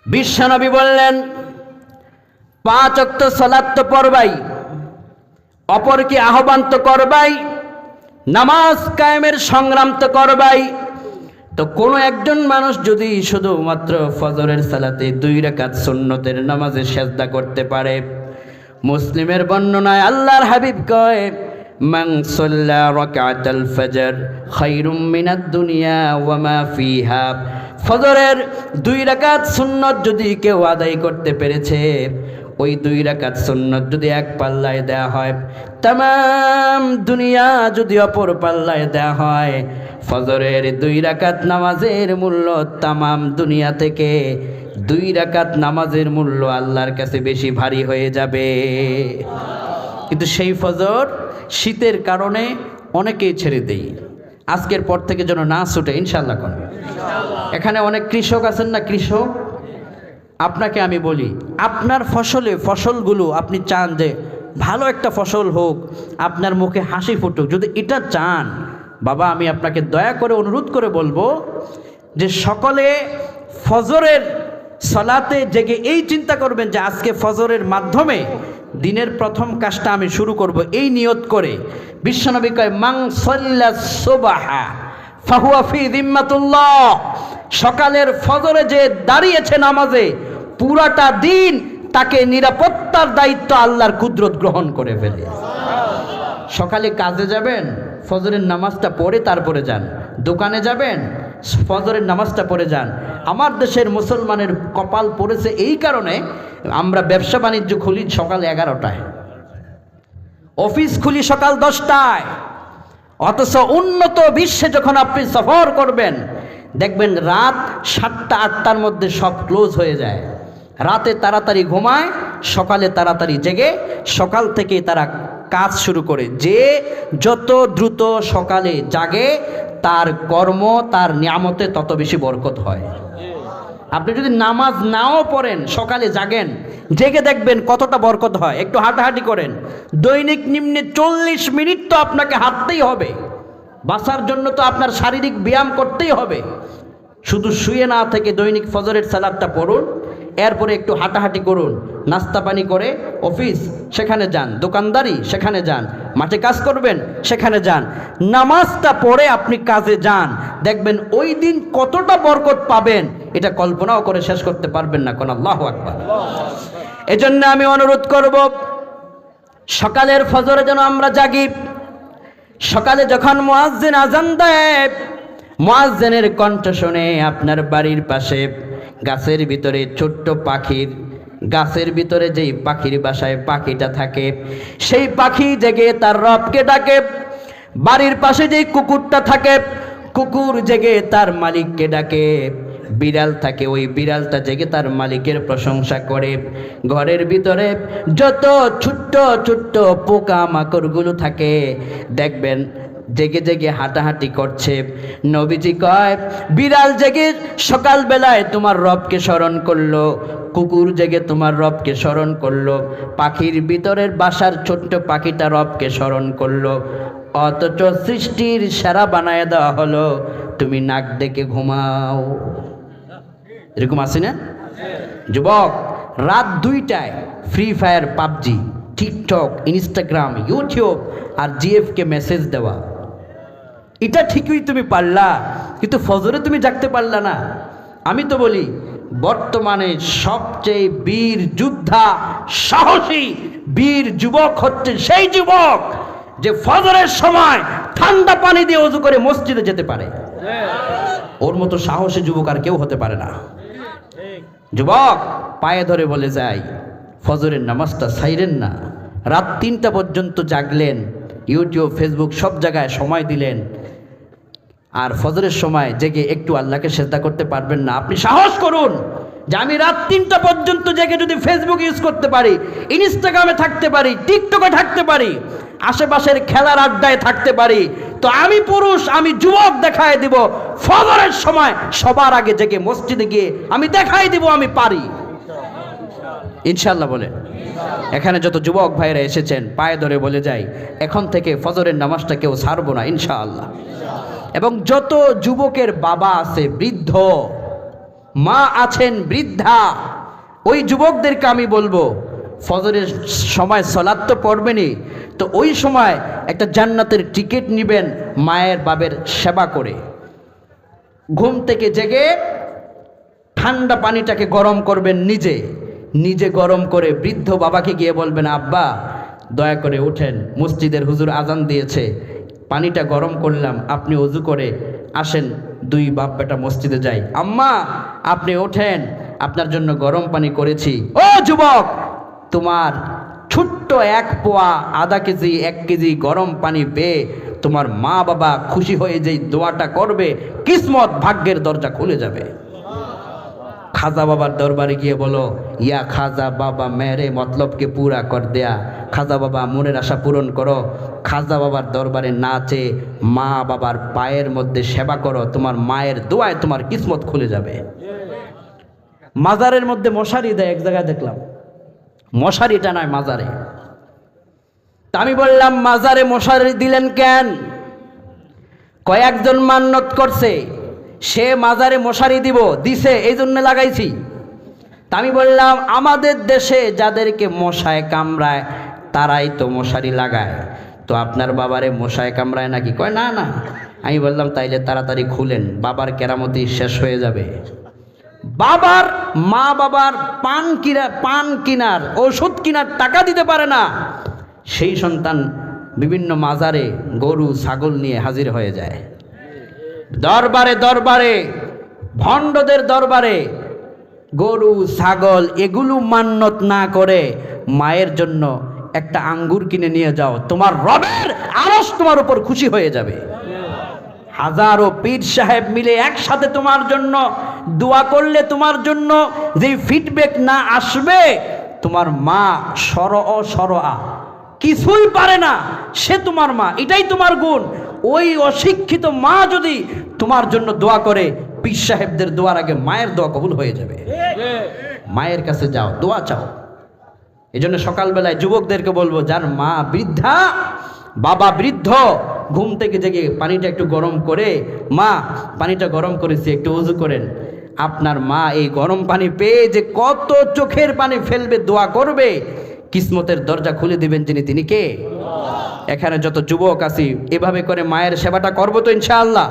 বিশ্বনবী বললেন, 5 ওয়াক্ত সালাত তো পড়বাই, অপরকে আহ্বান তো করবাই, নামাজ কায়েমের সংগ্রাম তো করবাই। তো কোনো একজন মানুষ যদি শুধুমাত্র ফজরের সালাতে 2 রাকাত সুন্নতের নামাজে সেজদা করতে পারে, মুসলিমের বর্ণনায় আল্লাহর হাবিব কয়, মান সাল্লা রাকাতাল ফজর খায়রুম মিনাদ দুনিয়া ওয়া মা ফিহা। ফজরের 2 রাকাত সুন্নত যদি কেউ আদায় করতে পেরেছে, ওই 2 রাকাত সুন্নত যদি এক পাল্লায় দেয়া হয়, তামাম দুনিয়া যদি অপর পাল্লায় দেয়া হয়, ফজরের 2 রাকাত নামাজের মূল্য তামাম দুনিয়া থেকে 2 রাকাত নামাজের মূল্য আল্লাহর কাছে বেশি ভারী হয়ে যাবে। কিন্তু সেই ফজর শীতের কারণে অনেকেই ছেড়ে দেই। আজকের পর থেকে যেন না ছুটে, ইনশাআল্লাহ। কোন এখানে অনেক কৃষক আছেন না, কৃষক, আপনাকে আমি বলি, আপনার ফসলগুলো আপনি চান যে ভালো একটা ফসল হোক, আপনার মুখে হাসি ফুটুক, যদি এটা চান, বাবা আমি আপনাকে দয়া করে অনুরোধ করে বলবো যে সকলে ফজরের সালাতে জেগে এই চিন্তা করবেন যে আজকে ফজরের মাধ্যমে দিনের প্রথম কাজটা আমি শুরু করব, এই নিয়ত করে। বিশ্বনবী কয়, মান সাল্লাস সুবহা ফাহুয়া ফি যিম্মাতুল্লাহ। সকালের ফজরে যে দাঁড়িয়েছে নামাজে, পুরাটা দিন তাকে নিরাপত্তার দায়িত্ব আল্লাহর কুদরত গ্রহণ করে ফেলে। সকালে কাজে যাবেন, ফজরের নামাজটা পড়ে তারপরে যান। দোকানে যাবেন, ফজরের নামাজটা পড়ে যান। আমার দেশের মুসলমানের কপাল পড়েছে এই কারণে, আমরা ব্যবসা বাণিজ্য খুলি সকাল 11টায়, অফিস খুলি সকাল 10টায়, অথচ উন্নত বিশ্বে যখন আপনি সফর করবেন দেখবেন রাত 7টা 8টার মধ্যে সব ক্লোজ হয়ে যায়। রাতে তাড়াতাড়ি ঘুমায়, সকালে তাড়াতাড়ি জেগে সকাল থেকে তারা কাজ শুরু করে। যে যত দ্রুত সকালে জাগে তার কর্ম, তার নিয়ামতে তত বেশি বরকত হয়। আপনি যদি নামাজ নাও পড়েন, সকালে জাগেন, জেগে দেখবেন কতটা বরকত হয়। একটু হাঁটাহাঁটি করেন, দৈনিক নিম্নে 40 মিনিট তো আপনাকে হাঁটতেই হবে। বাঁচার জন্য তো আপনার শারীরিক ব্যায়াম করতেই হবে। শুধু শুয়ে না থেকে দৈনিক ফজরের সালাতটা পড়ুন, এরপরে একটু হাঁটাহাঁটি করুন, নাস্তা পানি করে অফিস সেখানে যান, দোকানদারি সেখানে যান, মাঠে কাজ করবেন সেখানে যান, নামাজটা পড়ে আপনি কাজে যান, দেখবেন ওই দিন কতটা বরকত পাবেন এটা কল্পনাও করে শেষ করতে পারবেন না। কোন আল্লাহু আকবার। এজন্য আমি অনুরোধ করব, সকালের ফজরে যেন আমরা জাগি। সকালে যখন মুয়াজ্জিন আজান দেয়, মুয়াজ্জিনের কণ্ঠ শুনে আপনার বাড়ির পাশে গাছের ভিতরে ছোট্ট পাখির, গাছের ভিতরে যেই পাখির বাসায় পাখিটা থাকে, সেই পাখি জেগে তার রবকে ডাকে। বাড়ির পাশে যেই কুকুরটা থাকে, কুকুর জেগে তার মালিককে ডাকে। বিড়াল থাকে, ওই বিড়ালটা জেগে তার মালিকের প্রশংসা করে। ঘরের ভিতরে যত ছোট্ট ছোট্ট পোকা মাকড়গুলো থাকে দেখবেন জেগে জেগে হাঁটাহাঁটি করছে। নবীজি কয়, বিড়াল জেগে সকালবেলায় তোমার রবকে স্মরণ করলো, কুকুর জেগে তোমার রবকে স্মরণ করলো, পাখির ভিতরের বাসার ছোট্ট পাখিটা রবকে স্মরণ করলো, অথচ সৃষ্টির সেরা বানায় দেওয়া হলো, তুমি নাক ডেকে ঘুমাও। এরকম আছে না যুবক? রাত 2টায় Free Fire, PUBG, TikTok, Instagram, YouTube আর জিএফকে মেসেজ দেওয়া, এটা ঠিকই তুমি পারলা, কিন্তু ফজরে তুমি জাগতে পারলা না। আমি তো বলি, বর্তমানে সবচেয়ে বীর যোদ্ধা, সাহসী বীর যুবক হচ্ছে সেই যুবক যে ফজরের সময় ঠান্ডা পানি দিয়ে ওযু করে মসজিদে যেতে পারে। ওর মতো সাহসী যুবক আর কেউ হতে পারে না। যুবক পায়ে ধরে বলে যাই, ফজরের নামাজটা ছাইরেন না। রাত 3টা পর্যন্ত জাগলেন, ইউটিউব, ফেসবুক সব জায়গায় সময় দিলেন, আর ফজরের সময় জেগে একটু আল্লাহকে সেজদা করতে পারবেন না। আপনি সাহস করুন যে আমি রাত 3টা পর্যন্ত জেগে যদি ফেসবুক ইউজ করতে পারি, ইনস্টাগ্রামে থাকতে পারি, টিকটকে থাকতে পারি, আশেপাশের খেলার আড্ডায় থাকতে পারি, তো আমি পুরুষ, আমি যুবক দেখায় দিব ফজরের সময় সবার আগে জেগে মসজিদে গিয়ে আমি দেখাই দিব আমি পারি। ইনশাআল্লাহ বলে। এখানে যত যুবক ভাইরা এসেছেন পায়ে ধরে বলে যাই, এখন থেকে ফজরের নামাজটা কেউ ছাড়বো না ইনশাআল্লাহ। এবং যত যুবকের বাবা আছে, বৃদ্ধ, মা আছেন বৃদ্ধা, ওই যুবকদেরকে আমি বলবো ফজরের সময় সালাত তো পড়বেনই, তো ওই সময় একটা জান্নাতের টিকিট নেবেন মায়ের বাবার সেবা করে। ঘুম থেকে জেগে ঠান্ডা পানিটাকে গরম করবেন, নিজে নিজে গরম করে বৃদ্ধ বাবাকে গিয়ে বলবেন, আব্বা দয়া করে ওঠেন, মসজিদের হুজুর আজান দিয়েছে, পানিটা গরম করলাম, আপনি অজু করে আসেন, দুই বাপ বেটা মসজিদে যাই। আম্মা আপনি ওঠেন, আপনার জন্য গরম পানি করেছি। ও যুবক, তোমার ছোট্ট 1 পোয়া, আধা কেজি, 1 কেজি গরম পানি পেয়ে তোমার মা বাবা খুশি হয়ে যেই দোয়াটা করবে, কিসমত ভাগ্যের দরজা খুলে যাবে। খাজা বাবার দরবারে গিয়ে বলো, ইয়া খাজা বাবা মেরে মতলবকে পুরা কর দেয়া, খাজা বাবা মনের আশা পূরণ করো। খাজা বাবার দরবারে নাচে মা বাবার পায়ের মধ্যে সেবা করো, তোমার মায়ের দোয়ায় তোমার কিসমত খুলে যাবে। মাজারের মধ্যে মশারি দেয়, এক জায়গায় দেখলাম মশারি টানায় মাজারে। তা আমি বললাম, মাজারে মশারি দিলেন কেন? কয়েকজন মান্যত করছে, সে মাজারে মশারি দিব, দিছে, এই জন্য লাগাইছি। তা আমি বললাম, আমাদের দেশে যাদেরকে মশায় কামড়ায় তারাই তো মশারি লাগায়, তো আপনার বাবারে মশায় কামড়ায় নাকি? কয় না না। আমি বললাম, তাইলে তাড়াতাড়ি খুলেন, বাবার কেরামতি শেষ হয়ে যাবে। বাবার মা বাবার পান কিনার, ওষুধ কিনার টাকা দিতে পারে না, সেই সন্তান বিভিন্ন মাজারে গরু ছাগল নিয়ে হাজির হয়ে যায়। দরবারে দরবারে, ভণ্ডদের দরবারে গরু ছাগল এগুলো মান্যত না করে মায়ের জন্য একটা আঙ্গুর কিনে নিয়ে যাও, তোমার রবের আরশ তোমার উপর খুশি হয়ে যাবে। হাজারো পীর সাহেব মিলে একসাথে তোমার জন্য দোয়া করলে তোমার জন্য যে ফিডব্যাক না আসবে, তোমার মা সরআ কিছুই পারে না, সে তোমার মা, এটাই তোমার গুণ। ওই অশিক্ষিত মা যদি তোমার জন্য দোয়া করে, পীর সাহেবদের দোয়ার আগে মায়ের দোয়া কবুল হয়ে যাবে। মায়ের কাছে যাও, দোয়া চাও। এই জন্য সকালবেলায় যুবকদেরকে বলবো, যার মা বৃদ্ধা, বাবা বৃদ্ধ, ঘুম থেকে জেগে পানিটা একটু গরম করে, মা পানিটা গরম করেছি, একটু ওযু করেন। আপনার মা এই গরম পানি পেয়ে যে কত চোখের পানি ফেলবে, দোয়া করবে, কিসমতের দরজা খুলে দিবেন যিনি, তিনি কে? এখানে যত যুবক আছি এভাবে করে মায়ের সেবাটা করবো তো ইনশাআল্লাহ।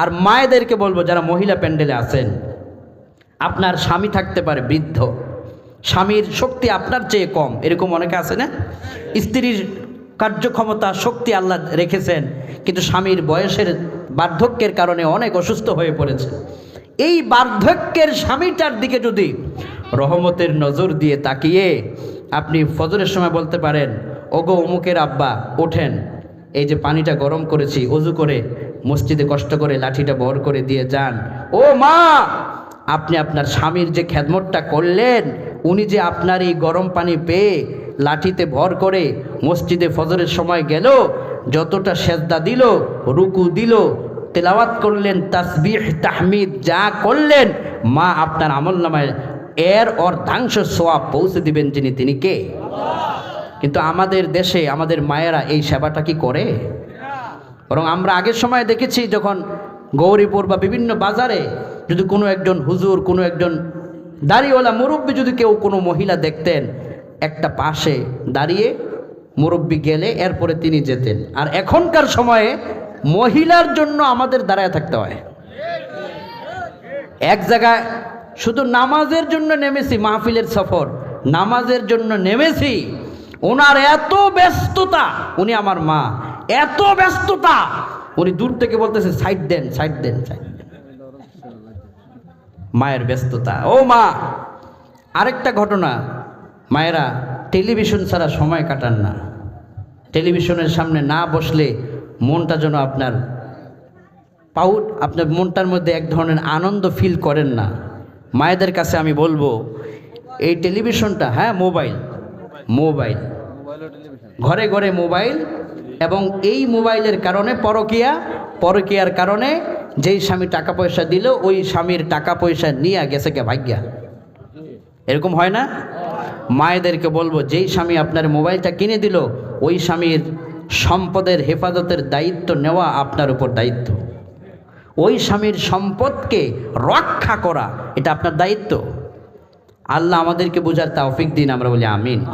আর মায়েদেরকে বলবো, যারা মহিলা প্যান্ডেলে আছেন, আপনার স্বামী থাকতে পারে বৃদ্ধ, স্বামীর শক্তি আপনার চেয়ে কম, এরকম অনেকে আছে না? স্ত্রীর কার্যক্ষমতা শক্তি আল্লাহ রেখেছেন, কিন্তু স্বামীর বয়সের বার্ধক্যের কারণে অনেক অসুস্থ হয়ে পড়েছে। এই বার্ধক্যের স্বামীটার দিকে যদি রহমতের নজর দিয়ে তাকিয়ে আপনি ফজরের সময় বলতে পারেন, ওগো অমুকের আব্বা ওঠেন, এই যে পানিটা গরম করেছি, ওযু করে মসজিদে কষ্ট করে লাঠিটা বহর করে দিয়ে যান। ও মা, আপনি আপনার স্বামীর যে খেদমতটা করলেন, উনি যে আপনার এই গরম পানি পেয়ে লাঠিতে ভর করে মসজিদে ফজরের সময় গেল, যতটা সেজদা দিল, রুকু দিল, তেলাওয়াত করলেন, তাসবিহ তাহমিদ যা করলেন, মা আপনার আমলনামায় এর অর্ধাংশ সওয়াব পৌঁছে দিবেন যিনি, তিনি কে? কিন্তু আমাদের দেশে আমাদের মায়েরা এই সেবাটা কি করে? বরং আমরা আগের সময় দেখেছি, যখন গৌরীপুর বা বিভিন্ন বাজারে যদি কোনো একজন হুজুর, কোনো একজন দাড়িওয়ালা মুরব্বী, যদি কেউ কোনো মহিলা দেখতেন, একটা পাশে দাঁড়িয়ে মুরব্বী গেলে এরপরে তিনি যেতেন। আর এখনকার সময়ে মহিলার জন্য আমাদের দাঁড়ায় থাকতে হয়। এক জায়গায় শুধু নামাজের জন্য নেমেছি, মাহফিলের সফর, নামাজের জন্য নেমেছি, ওনার এত ব্যস্ততা, উনি আমার মা, এত ব্যস্ততা, উনি দূর থেকে বলতেছে, সাইড দেন, সাইড দেন, সাইড দেন। মায়ের ব্যস্ততা। ও মা, আরেকটা ঘটনা, মায়েরা টেলিভিশন ছাড়া সময় কাটান না। টেলিভিশনের সামনে না বসলে মনটা যেন আপনার আপনার মনটার মধ্যে এক ধরনের আনন্দ ফিল করেন না। মায়েদের কাছে আমি বলবো, এই টেলিভিশনটা, হ্যাঁ মোবাইল, ঘরে ঘরে মোবাইল, এবং এই মোবাইলের কারণে পরকীয়ার কারণে যেই স্বামী টাকা পয়সা দিল, ওই স্বামীর টাকা পয়সা নিয়ে গেছে কে ভাগ্যা। এরকম হয় না? মায়েদেরকে বলবো, যেই স্বামী আপনার মোবাইলটা কিনে দিল, ওই স্বামীর সম্পদের হেফাজতের দায়িত্ব নেওয়া আপনার উপর দায়িত্ব। ওই স্বামীর সম্পদকে রক্ষা করা এটা আপনার দায়িত্ব। আল্লাহ আমাদেরকে বোঝার তৌফিক দিন, আমরা বলি আমিন।